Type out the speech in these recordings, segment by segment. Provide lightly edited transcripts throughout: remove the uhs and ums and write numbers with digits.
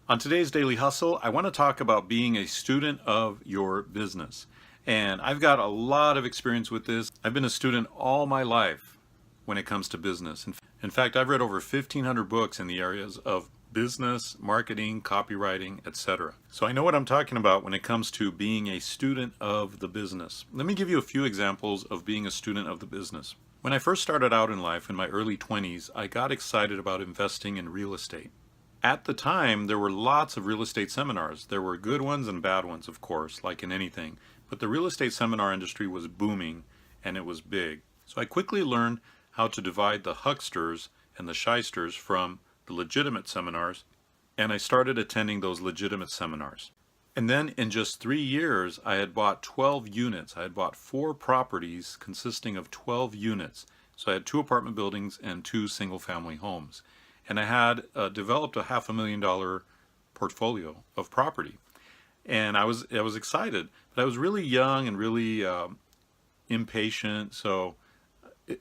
On today's Daily Hustle, I want to talk about being a student of your business. And I've got a lot of experience with this. I've been a student all my life when it comes to business. In fact, I've read over 1,500 books in the areas of business, marketing, copywriting, etc. So I know what I'm talking about when it comes to being a student of the business. Let me give you a few examples of being a student of the business. When I first started out in life in my early 20s, I got excited about investing in real estate. At the time, there were lots of real estate seminars. There were good ones and bad ones, of course, like in anything. But the real estate seminar industry was booming and it was big. So I quickly learned how to divide the hucksters and the shysters from the legitimate seminars, and I started attending those legitimate seminars. And then in just 3 years, I had bought 12 units. I had bought 4 properties consisting of 12 units. So I had 2 apartment buildings and 2 single-family homes. And I had developed a $500,000 portfolio of property, and I was excited, but I was really young and really impatient. So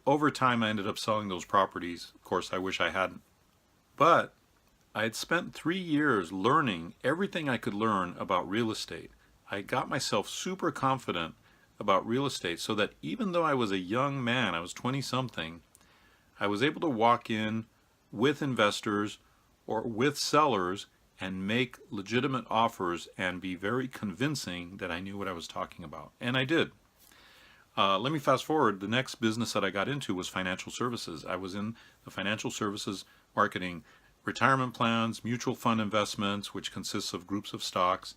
over time, I ended up selling those properties. Of course, I wish I hadn't, but I had spent 3 years learning everything I could learn about real estate. I got myself super confident about real estate, so that even though I was a young man, I was 20 something, I was able to walk in with investors or with sellers and make legitimate offers and be very convincing that I knew what I was talking about. And I did. Let me fast forward. The next business that I got into was financial services. I was in the financial services marketing, retirement plans, mutual fund investments, which consists of groups of stocks,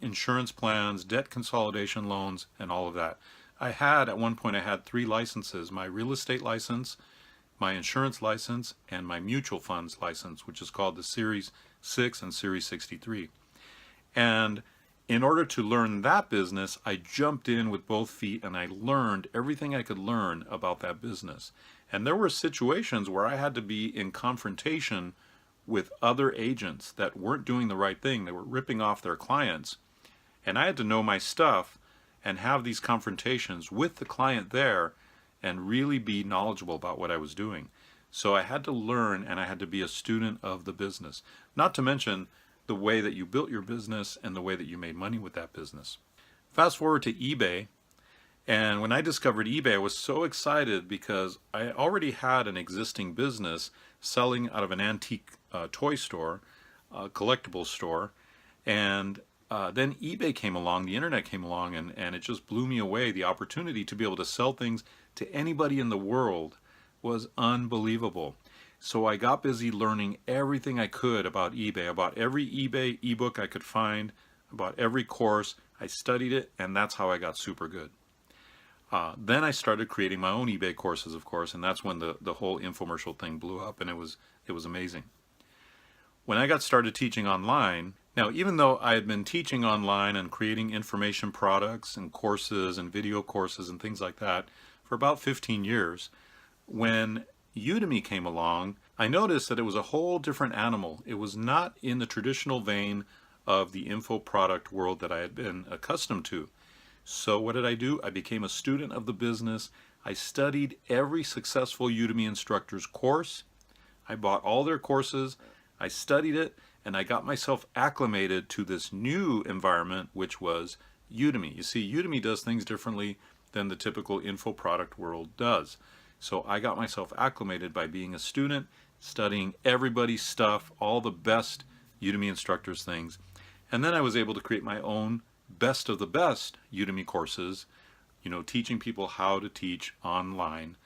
insurance plans, debt consolidation loans, and all of that. At one point, I had 3 licenses: my real estate license, my insurance license, and my mutual funds license, which is called the Series 6 and Series 63. And in order to learn that business, I jumped in with both feet and I learned everything I could learn about that business. And there were situations where I had to be in confrontation with other agents that weren't doing the right thing. They were ripping off their clients. And I had to know my stuff and have these confrontations with the client there and really be knowledgeable about what I was doing. So I had to learn, and I had to be a student of the business. Not to mention the way that you built your business and the way that you made money with that business. Fast forward to eBay, and when I discovered eBay, I was so excited because I already had an existing business selling out of an antique toy store, collectible store, and then eBay came along, the internet came along, and it just blew me away. The opportunity to be able to sell things to anybody in the world was unbelievable. So I got busy learning everything I could about eBay. I bought every eBay ebook I could find, about every course. I studied it, and that's how I got super good. Then I started creating my own eBay courses, of course, and that's when the whole infomercial thing blew up, and it was amazing. When I got started teaching online, now even though I had been teaching online and creating information products and courses and video courses and things like that for about 15 years, when Udemy came along, I noticed that it was a whole different animal. It was not in the traditional vein of the info product world that I had been accustomed to. So what did I do? I became a student of the business. I studied every successful Udemy instructor's course. I bought all their courses. I studied it, and I got myself acclimated to this new environment, which was Udemy. You see, Udemy does things differently than the typical info product world does. So I got myself acclimated by being a student, studying everybody's stuff, all the best Udemy instructors' things. And then I was able to create my own best of the best Udemy courses, teaching people how to teach online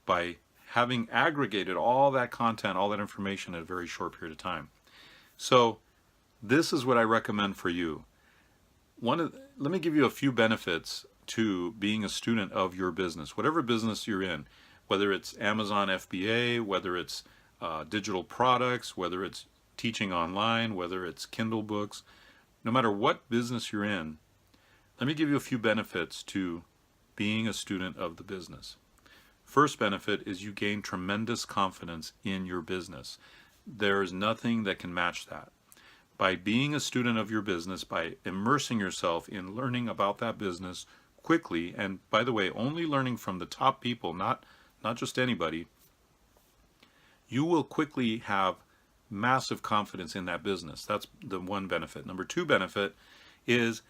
by having aggregated all that content, all that information in a very short period of time. So this is what I recommend for you. Let me give you a few benefits to being a student of your business, whatever business you're in, whether it's Amazon FBA, whether it's digital products, whether it's teaching online, whether it's Kindle books, no matter what business you're in. Let me give you a few benefits to being a student of the business. First benefit is you gain tremendous confidence in your business. There is nothing that can match that. By being a student of your business, by immersing yourself in learning about that business quickly, and by the way, only learning from the top people, not just anybody, you will quickly have massive confidence in that business. That's the one benefit. Number two benefit is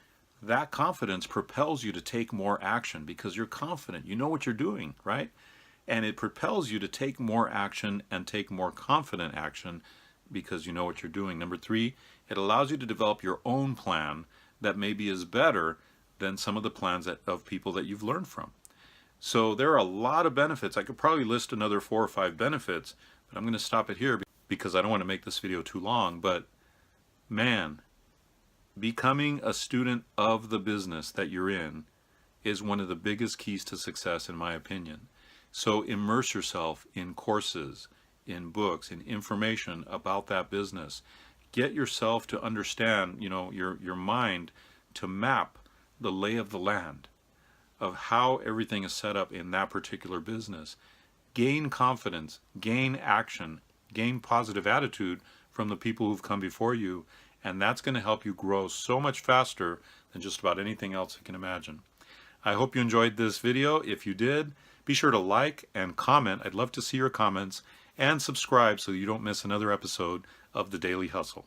that confidence propels you to take more action because you're confident. You know what you're doing, right? And it propels you to take more action and take more confident action because you know what you're doing. Number three, it allows you to develop your own plan that maybe is better than some of the plans of people that you've learned from. So there are a lot of benefits. I could probably list another 4 or 5 benefits, but I'm going to stop it here because I don't want to make this video too long. But man, becoming a student of the business that you're in is one of the biggest keys to success, in my opinion. So immerse yourself in courses, in books, in information about that business. Get yourself to understand, your mind to map the lay of the land of how everything is set up in that particular business. Gain confidence, gain action, gain positive attitude from the people who've come before you, and that's going to help you grow so much faster than just about anything else you can imagine. I hope you enjoyed this video. If you did, be sure to like and comment. I'd love to see your comments, and subscribe so you don't miss another episode of The Daily Hustle.